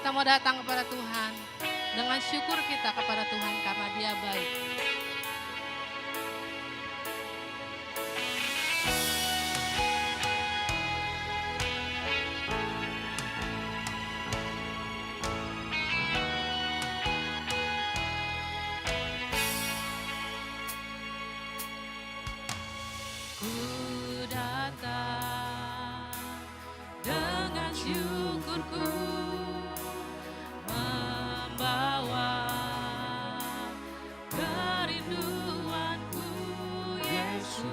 Kita mau datang kepada Tuhan dengan syukur kita kepada Tuhan karena Dia baik. Ku datang dengan syukurku, membawa kerinduanku, Yesus.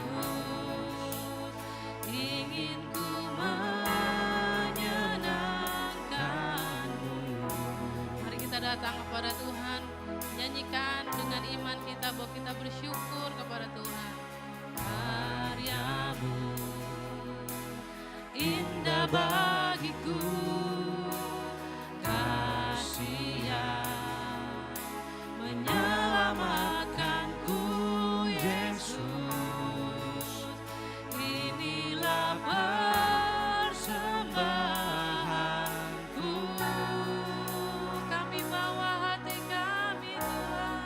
Ingin ku menyenangkan-Mu. Mari kita datang kepada Tuhan, nyanyikan dengan iman kita bahwa kita bersyukur kepada Tuhan. Karya-Mu indah bagiku, kasih yang menyelamatkanku, Yesus. Inilah persembahanku, kami bawa hati kami Tuhan.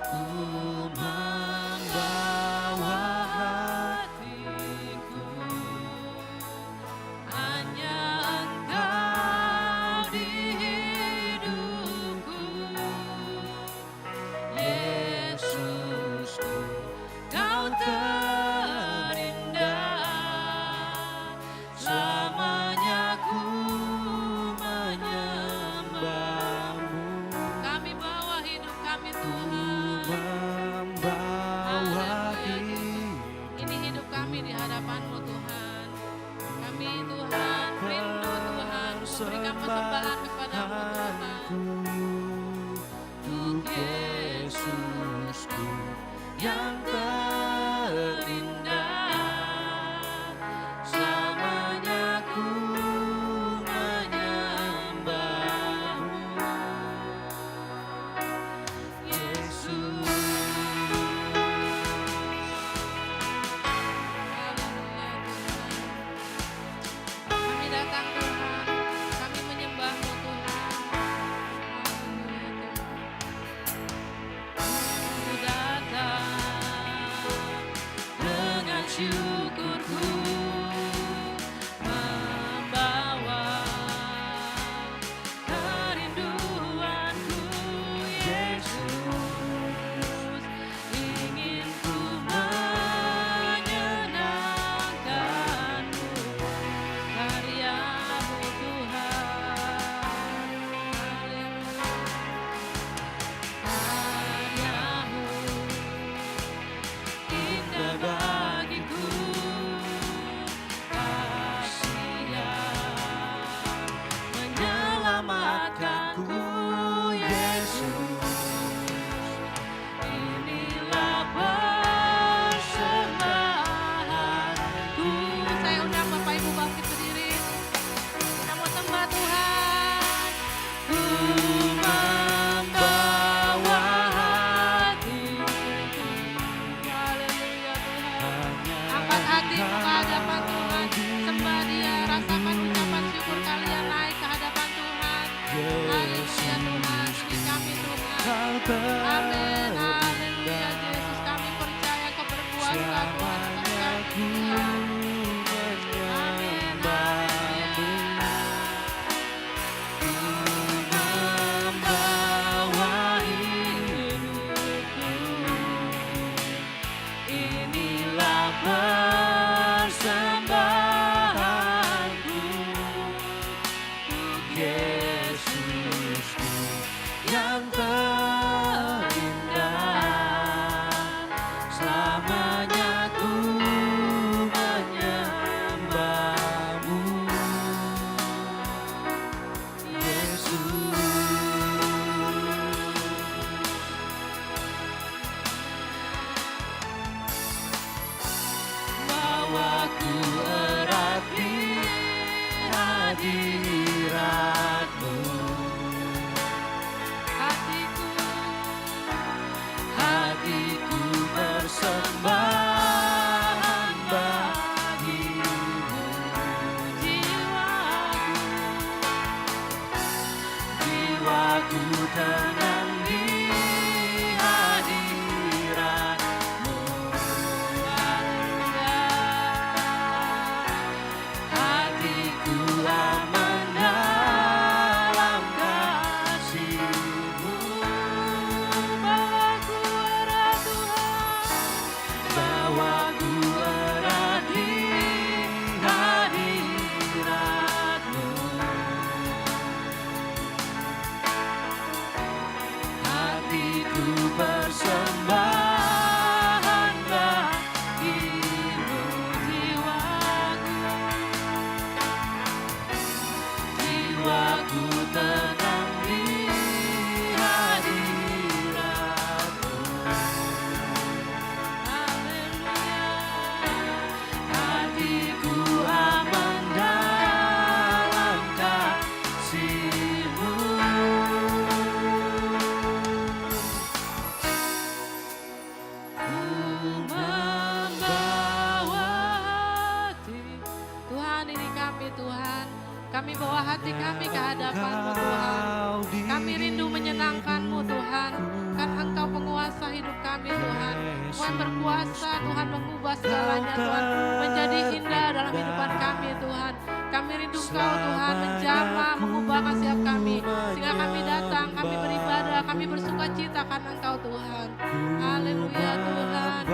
Ku membawa hatiku, hanya Engkau di hidupku, Yesusku, Kau terindah. Selamanya ku menyembah-Mu. Kami bawa hidup kami Tuhan. Ini hidup kami di hadapan-Mu Tuhan. Kami Tuhan rindu Tuhan memberikan persembahan kepada-Mu Tuhan. Untuk Yesusku yang terindah, selamanya ku menyembah-Mu, Yesus. Haleluya Tuhan. Kami datang Tuhan, kami menyembah-Mu Tuhan. Haleluya Tuhan. Ku datang dengan syukurku, membawa kerinduanku, Yesus. Ingin ku menyenangkan-Mu, karya-Mu Tuhan. Haleluya. Karya-Mu indah bagiku, kasih yang menyelamatkanku, Yesus. Inilah persembahanku. Saya undang Bapak Ibu bangkit berdiri. Kita mau sembah Tuhan. Ku membawa hatiku. Haleluya Tuhan. Angkat hatimu ke hadapan Tuhan. Sembah Dia, rasakan ucapan syukur kalian naik ke hadapan Tuhan. Haleluya Tuhan, ini kami Tuhan. Amin, haleluya Yesus, kami percaya Kau berkuasa Tuhan atas kami Tuhan. Amin, haleluya. Membawa hidupku, inilah persembahanku, untuk Yesusku yang terindah. ku tenang di hadirat-Mu. Hatiku aman dalam kasih-Mu. Bawa ku erat di hadirat-Mu. Hatiku persembahan bagi-Mu. Jiwaku tenang di hadirat-Mu. Hatiku aman dalam kasih-Mu. Ku membawa hati. Tuhan, ini kami Tuhan. Kami bawa hati kami ke hadapan-Mu Tuhan. Kami rindu menyenangkan-Mu Tuhan. Kan Engkau penguasa hidup kami Tuhan. Tuhan berkuasa, Tuhan mengubah segalanya Tuhan. Menjadi indah dalam kehidupan kami Tuhan. Kami rindu Engkau Tuhan menjamah, mengubah setiap kami. Sehingga kami datang, kami beribadah, kami bersuka cita karena Engkau Tuhan. Haleluya Tuhan.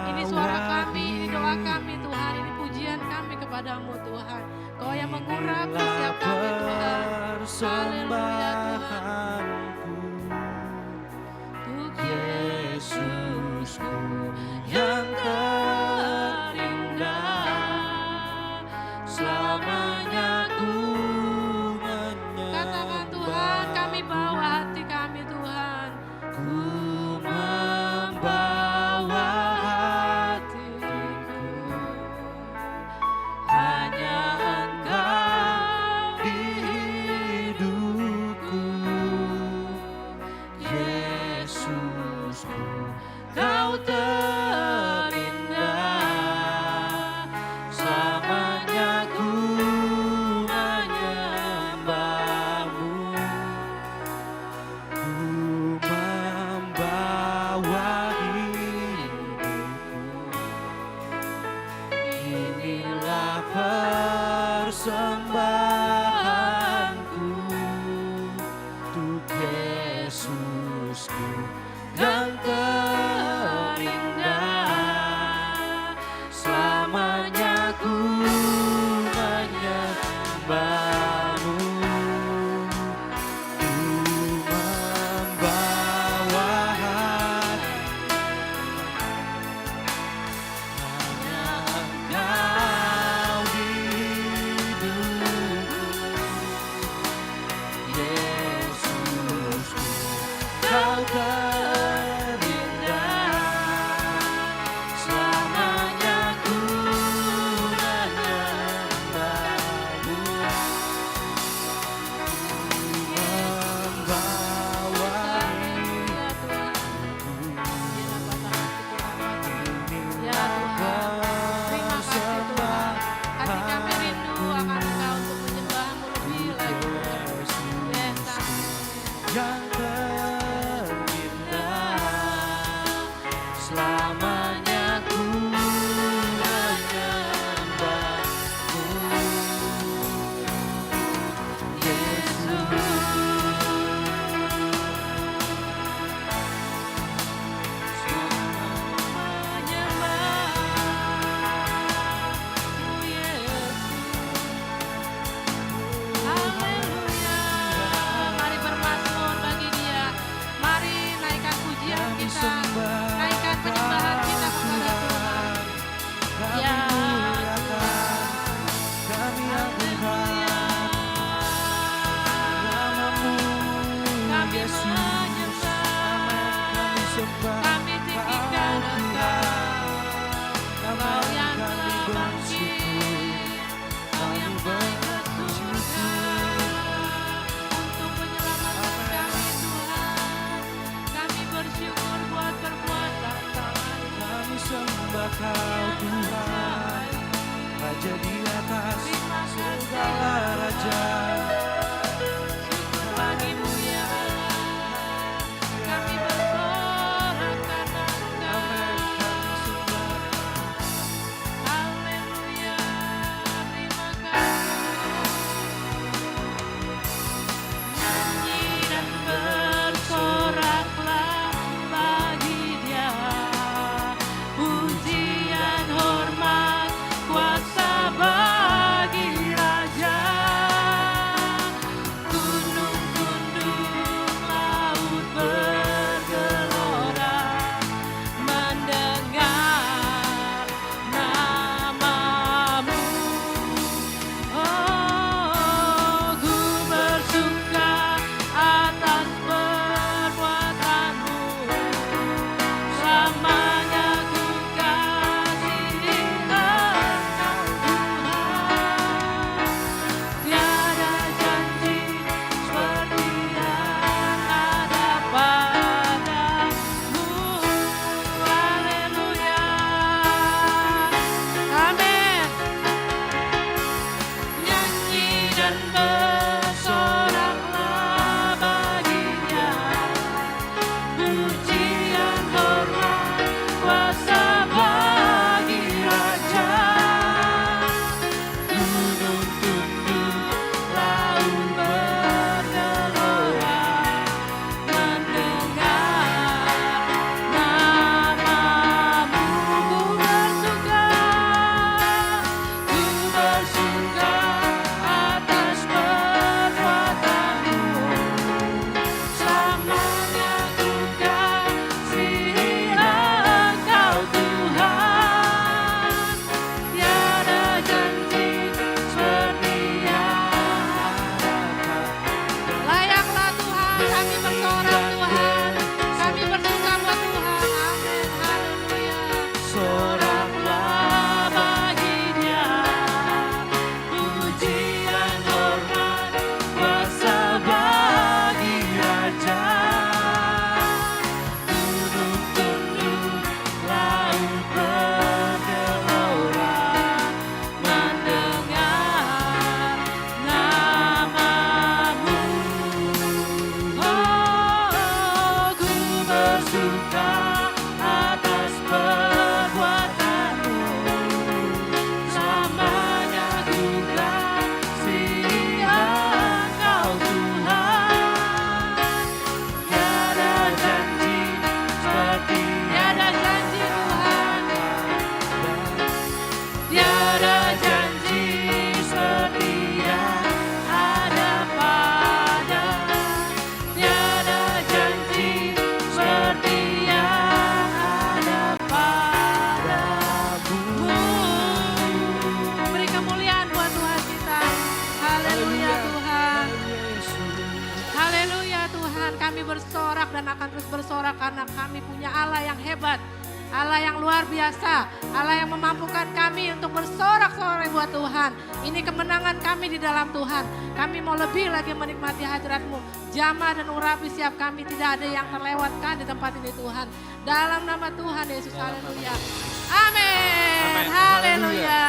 Ini suara kami, ini doa kami Tuhan. Ini pujian kami kepadamu Tuhan. Kau yang mengurap setiap kami Tuhan. Haleluya Tuhan. Untuk Yesusku Yang terindah, selamanya ku katakan Tuhan, kami bawa hati kami Tuhan. Ku membawa hatiku, hanya Engkau di hidupku. Yesusku, Kau terindah, selamanya ku menyembah-Mu. Ku membawa hidupku, inilah persembahanku untuk Yesusku yang terindah, selamanya ku menyembah-Mu. Ku membawa hati, hanya Engkau di hidupku. Yesusku, Kau terindah, selamanya ku menyembah-Mu. Membawa Haleluya Tuhan. Ya Tuhan, terima kasih Tuhan. Hati kami rindu akan Engkau untuk menyembah-Mu lebih lagi. Yes, amin. yang terindah, selamanya ku menyembah-Mu. Yesus, Haleluya. Mari bermazmur bagi Dia. Mari naikkan pujian kita, naikkan penyembahan kita kepada Tuhan. Ya kami angkat namamu, kami Yesus. menyembah, Kami sembah kami tinggikan Engkau. Kau yang telah bangkit, Kau yang naik ke surga untuk menyelamatkan kami Tuhan. Kami bersyukur buat perbuatan tangan-Mu. Kami sembah Kau Tuhan, Raja di atas Terima kasih segala raja. syukur bagimu ya Allah. bersorak dan akan terus bersorak karena kami punya Allah yang hebat. Allah yang luar biasa, Allah yang memampukan kami untuk bersorak-sorai buat Tuhan. Ini kemenangan kami di dalam Tuhan. Kami mau lebih lagi menikmati hadirat-Mu. Jamah dan urapi siap kami, tidak ada yang terlewatkan di tempat ini Tuhan. Dalam nama Tuhan Yesus, haleluya. Amin, haleluya.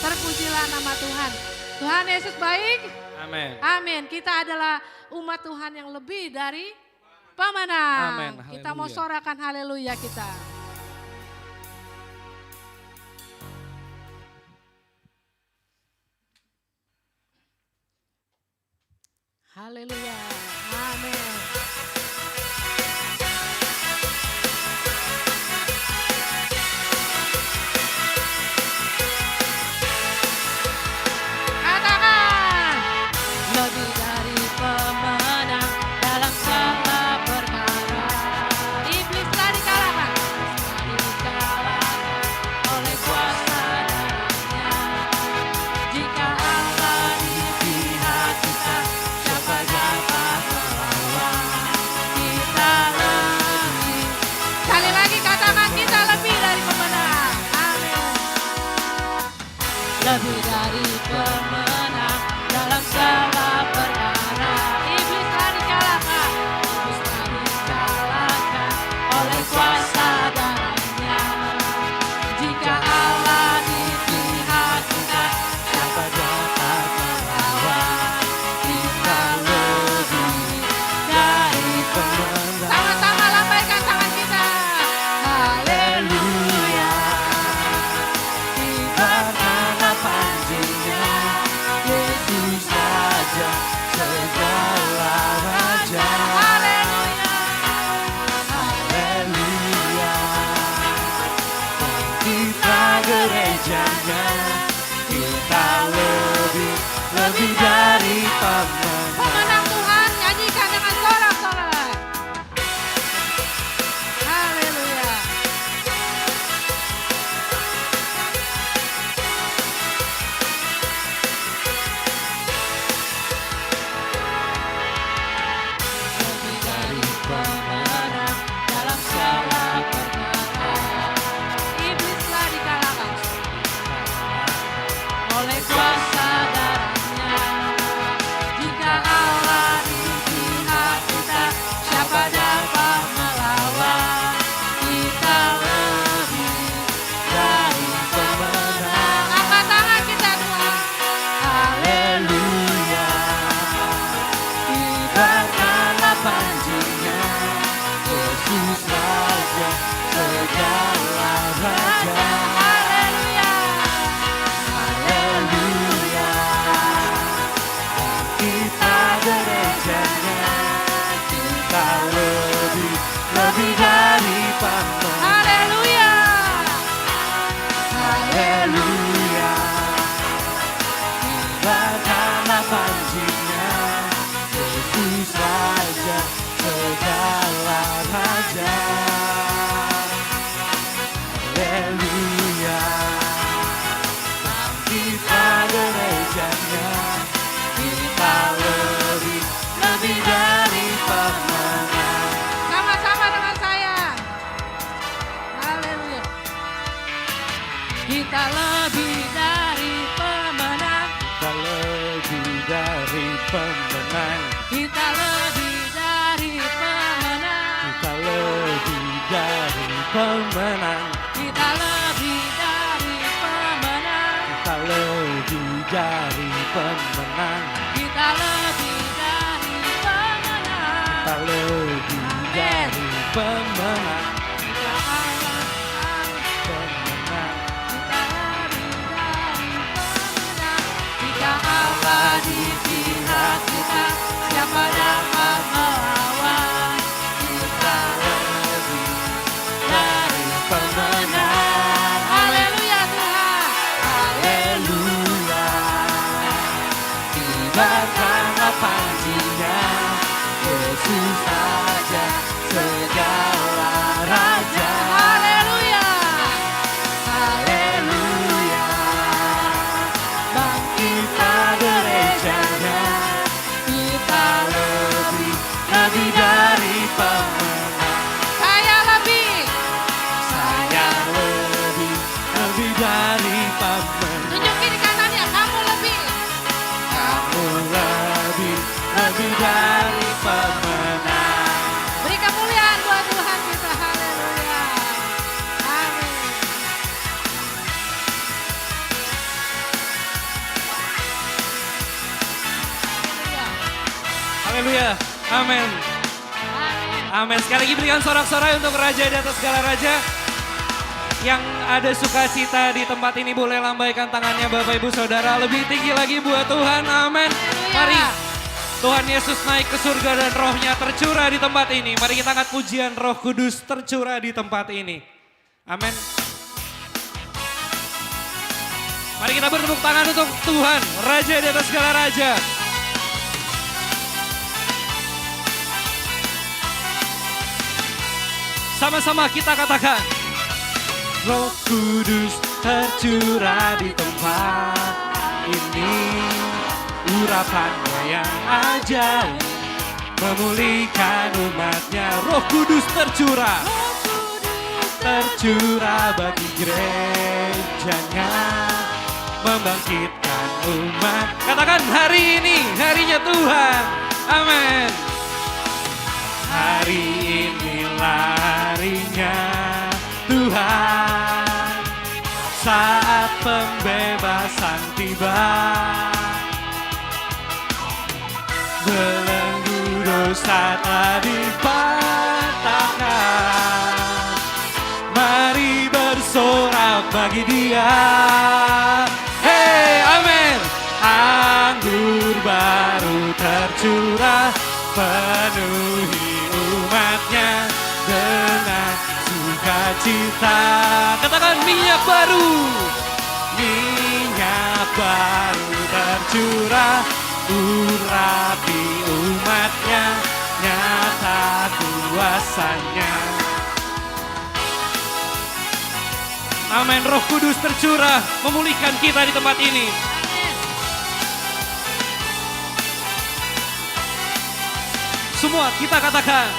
Terpujilah nama Tuhan. Tuhan Yesus baik. Amin. Amin. Kita adalah umat Tuhan yang lebih dari pemenang. Amin. Kita mau Haleluya. sorakan haleluya kita. Haleluya. Amin. Katakan. Lebih dari pemenang dalam segala perkara. Iblis telah dikalahkan. Dikalahkan oleh kuasa darahnya. Jika Allah di pihak kita, siapa dapat melawan? Kita lebih. Sekali lagi katakan, kita lebih dari pemenang. Amin. Lebih dari pemenang dalam segala perkara. Iblis telah dikalahkan. Iblis telah dikalahkan oleh kuasa darahnya. Jika Allah di pihak kita, siapa dapat melawan? Kita lebih dari pemenang. Sama-sama lambaikan tangan kita. Haleluya. Kibarkan panjinya, Yesus Raja segala raja. Haleluya. Haleluya. Kita gerejanya, kita lebih dari pemenang. Pemenang Tuhan, nyanyikan dengan sorak-sorai. Haleluya. Lebih dari pemenang dalam segala perkara. Iblis telah dikalahkan oleh kuasa darahnya. Jika Allah di pihak kita, siapa dapat melawan? Kita lebih dari pemenang. Angkat tangan kita Tuhan. Haleluya. Kibarkanlah panjinya, Yesus Raja segala raja. Haleluya. Haleluya. Kita gerejanya, kita lebih dari pemenang. Haleluya. Haleluya. Kibarkanlah panjinya, Yesus Raja segala raja. Haleluya. Kita gerejanya, kita lebih dari pemenang. Sama-sama dengan saya. Haleluya. Kita lebih dari pemenang. Kita lebih dari pemenang. Kita lebih dari pemenang. Kita lebih dari pemenang. Kita lebih dari pemenang. Kita lebih dari pemenang. Kita lebih dari pemenang. Kita lebih dari pemenang. Kita alahkan. Pemenang. Kita lebih dari pemenang. Jika Allah di pihak kita, siapa dapat melawan? Kita Lebih dari pemenang. Haleluya Tuhan. Haleluya. Kibarkanlah panjinya, Yesus Raja segala raja. Haleluya. Haleluya. Bangkitlah gerejanya, kita lebih dari Haleluya. Amin. Amin. Sekali lagi berikan sorak-sorai untuk Raja di atas segala raja. Yang ada sukacita di tempat ini boleh lambaikan tangannya Bapak Ibu Saudara. Lebih tinggi lagi buat Tuhan. Amin. Mari Tuhan Yesus naik ke surga dan rohnya tercurah di tempat ini. Mari kita angkat pujian Roh Kudus tercurah di tempat ini. Amin. Mari kita bertepuk tangan untuk Tuhan, Raja di atas segala raja. Sama-sama kita katakan. Roh Kudus tercurah di tempat ini. Urapannya yang ajaib memulihkan umatnya. Roh Kudus tercurah. Tercurah bagi gerejanya. Membangkitkan umat. Katakan hari ini, harinya Tuhan. Amin. Hari inilah harinya Tuhan. Saat pembebasan tiba. Belenggu dosa telah dipatahkan. Mari bersorak bagi Dia. Hey, amin. Anggur baru tercurah, penuhi umatnya dengan sukacita. Katakan minyak baru. Minyak baru tercurah, urapi umatnya, nyata kuasanya. Amin. Roh Kudus tercurah memulihkan kita di tempat ini. Semua kita katakan.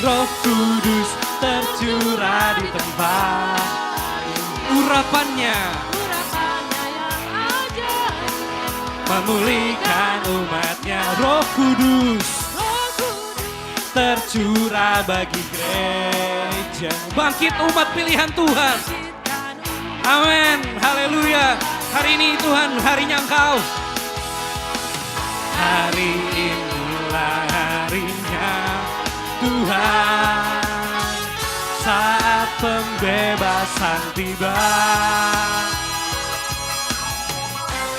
Roh Kudus tercurah di tempat. Urapannya yang ajaib memulihkan umatnya. Roh Kudus tercurah bagi gereja. Bangkit umat pilihan Tuhan. Amin. Haleluya. Hari ini Tuhan, harinya Engkau. Hari inilah harinya Tuhan. Saat pembebasan tiba.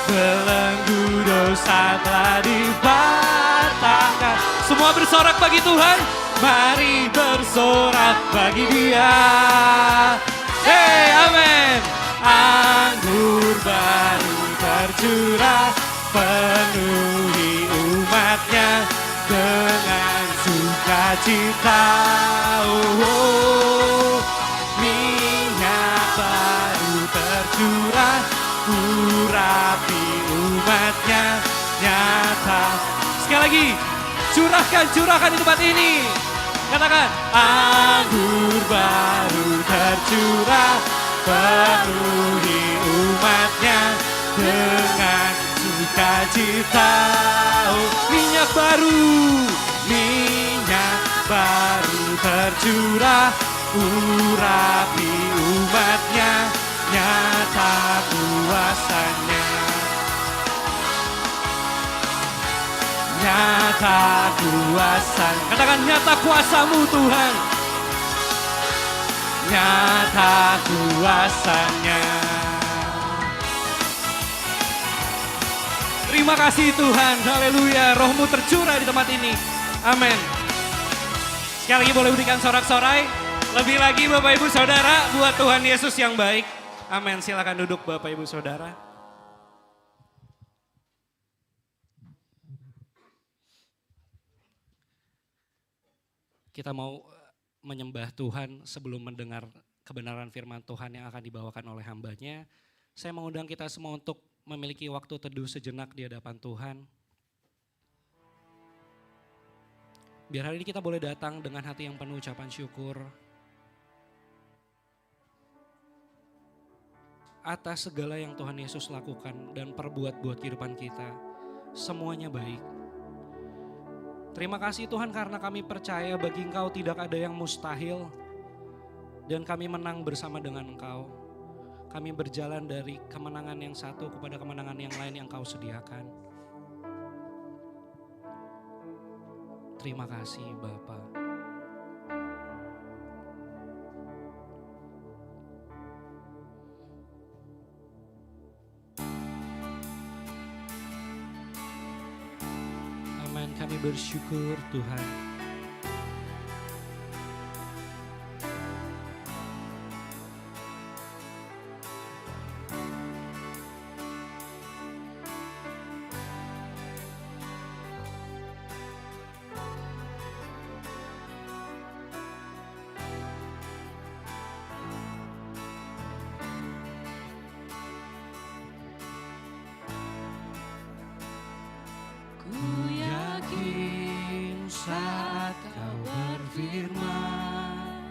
Belenggu dosa telah dipatahkan. Semua bersorak bagi Tuhan. Mari bersorak bagi Dia. Hey, amin. Anggur baru tercurah, penuhi umatnya dengan sukacita. Oh, minyak baru tercurah, urapi umatnya nyata. Sekali lagi, curahkan di tempat ini. Katakan, anggur baru tercurah, penuhi umatnya dengan sukacita. Oh, minyak baru tercurah, urapi umatnya, nyata kuasanya. Nyata kuasa. Katakan nyata kuasamu Tuhan. Nyata kuasanya. Terima kasih Tuhan. Haleluya. Rohmu tercurah di tempat ini. Amin. Sekali lagi boleh berikan sorak-sorai. Lebih lagi Bapak Ibu Saudara buat Tuhan Yesus yang baik. Amin. Silakan duduk Bapak Ibu Saudara. Kita mau menyembah Tuhan sebelum mendengar kebenaran firman Tuhan yang akan dibawakan oleh hambanya. Saya mengundang kita semua untuk memiliki waktu teduh sejenak di hadapan Tuhan. Biar hari ini kita boleh datang dengan hati yang penuh ucapan syukur atas segala yang Tuhan Yesus lakukan dan perbuat buat kehidupan kita. Semuanya baik. Terima kasih Tuhan karena kami percaya bagi Engkau tidak ada yang mustahil. Dan kami menang bersama dengan Engkau. Kami berjalan dari kemenangan yang satu kepada kemenangan yang lain yang Engkau sediakan. Terima kasih Bapa. Amin, kami bersyukur Tuhan. Ku yakin saat kau berfirman,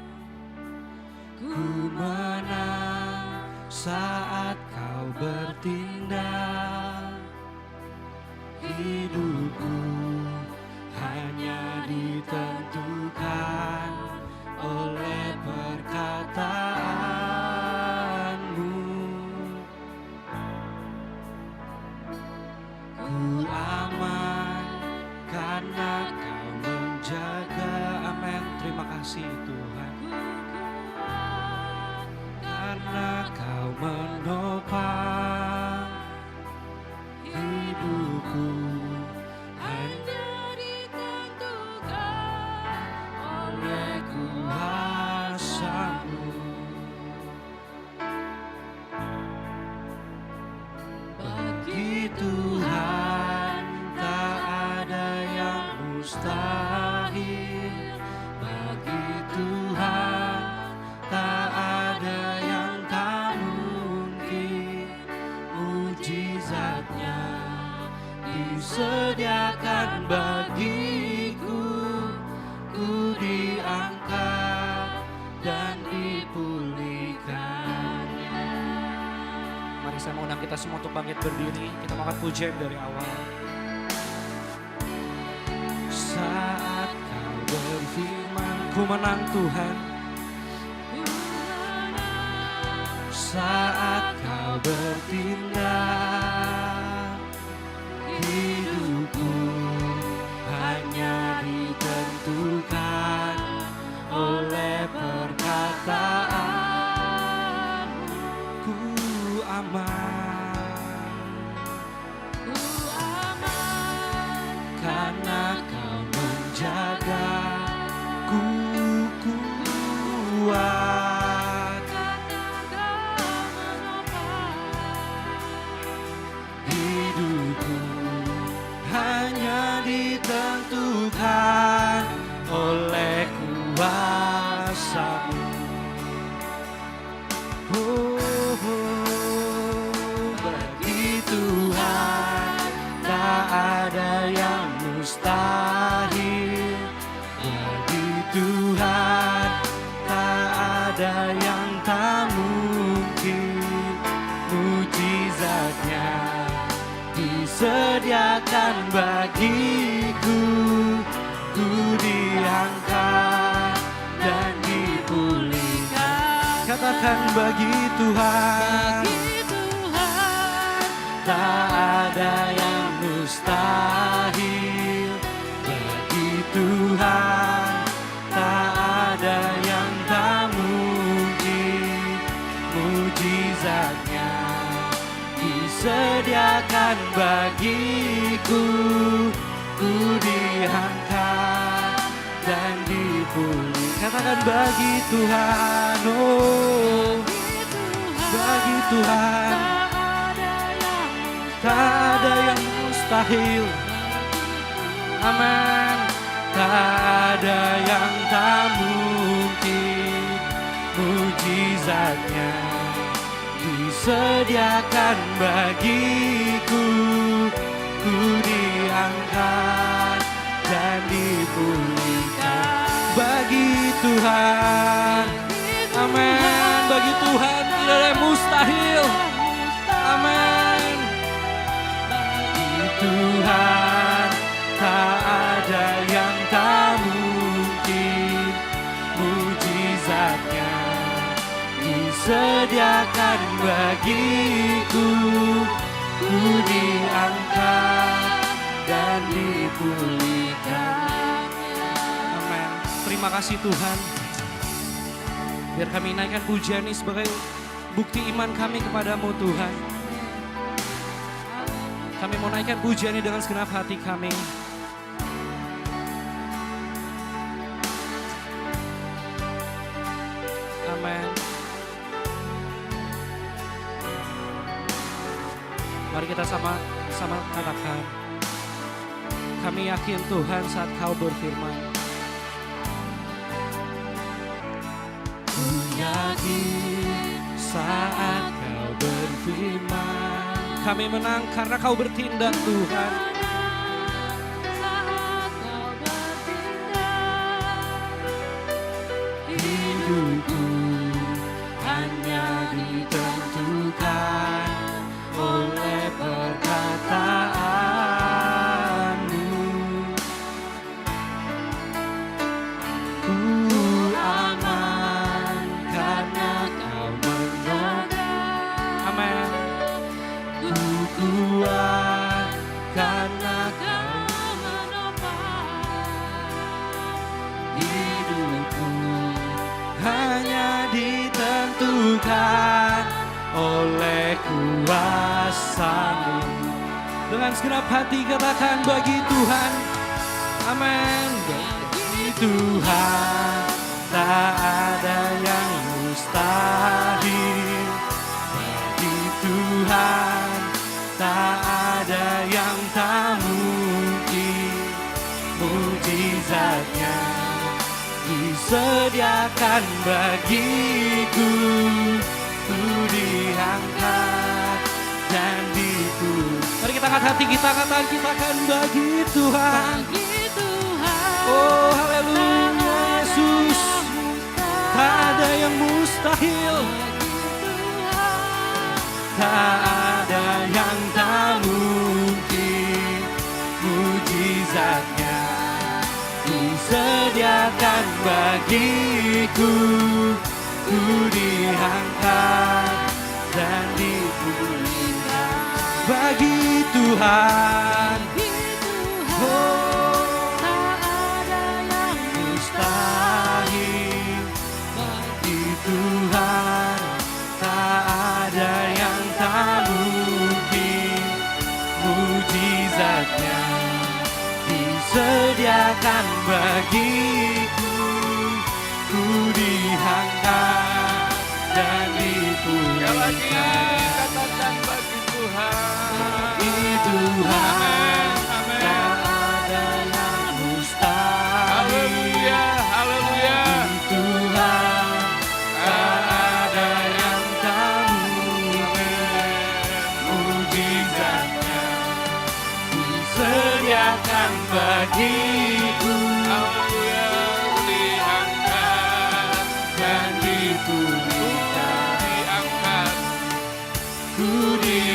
ku menang saat kau bertindak. Hidupku hanya ditentukan oleh perkataanmu. Ku aman karena kau menjaga. Amin. Terima kasih Tuhan. Karena kau menopang hidupku hanya ditentukan oleh kuasa-Mu. Bagi Tuhan tak ada yang mustahil. Bagi Tuhan tak ada yang tak mungkin. Mujizatnya disediakan bagiku. Ku diangkat dan dipulihkannya. Mari saya mengundang kita semua untuk bangkit berdiri. Kita mau angkat pujian dari awal. Saat kau berfirman, Ku menang Tuhan. saat kau bertindak, hidupku hanya ditentukan oleh perkataan-Mu. Ku aman, karena kau menjaga. Ku kuat, hidupku hanya ditentukan oleh kuasa-Mu. Bagi Tuhan tak ada yang mustahil. Bagi Tuhan tak ada yang tak mungkin. Mujizatnya disediakan bagiku. Ku diangkat dan dipulihkan. Katakan bagi Tuhan tak ada yang mustahil. Bagi Tuhan tak ada yang tak mungkin. Mujizatnya disediakan bagiku. Ku diangkat dan dipulihkan. Katakan bagi Tuhan, oh bagi Tuhan tak ada yang mustahil. Amin. Tak ada yang tak mungkin. Mujizatnya disediakan bagiku. Ku diangkat dan dipulihkan. Bagi Tuhan, amin. Bagi Tuhan tidak ada yang mustahil. Amin. Bagi Tuhan tak ada yang tak mungkin. Mujizatnya disediakan bagiku. Ku diangkat dan dipulihkan. terima kasih Tuhan. Biar kami naikkan pujian ini sebagai bukti iman kami kepadamu Tuhan. Kami mau naikkan pujian ini dengan segenap hati kami. Amin. Mari kita sama-sama katakan. Kami yakin Tuhan saat Kau berfirman. Ku yakin saat Kau berfirman. Kami menang karena Kau bertindak Tuhan. Hidupku hanya ditentukan oleh perkataanmu. Ku aman karena Kau menolong. Amin. Ku kuat karena Kau menopang. Hidupku hanya ditentukan oleh kuasa-Mu. Dengan segenap hati katakan bagi Tuhan. Amin. Bagi Tuhan tak ada yang mustahil. Bagi Tuhan tak ada yang tak mungkin. Mujizatnya disediakan bagiku. Ku diangkat dan dipuji. Mari kita angkat hati kita, katakan bagi Tuhan. Oh haleluya Yesus. Tak ada yang mustahil. Tak ada yang tak mungkin. Mujizatnya disediakan bagiku. Ku diangkat dan dipulihkan bagi Tuhan. Oh, tak ada yang mustahil. Bagi Tuhan tak ada yang tak mungkin. Mujizatnya disediakan bagiku. Ku diangkat dan dipulihkan. Katakan bagi Tuhan. Bagi Tuhan tak ada yang mustahil. Haleluya, haleluya. Bagi Tuhan tak ada yang tak mungkin. Mujizatnya disediakan bagiku. Haleluya, diangkat Dan dipulihkan. diangkat. Ku diangkat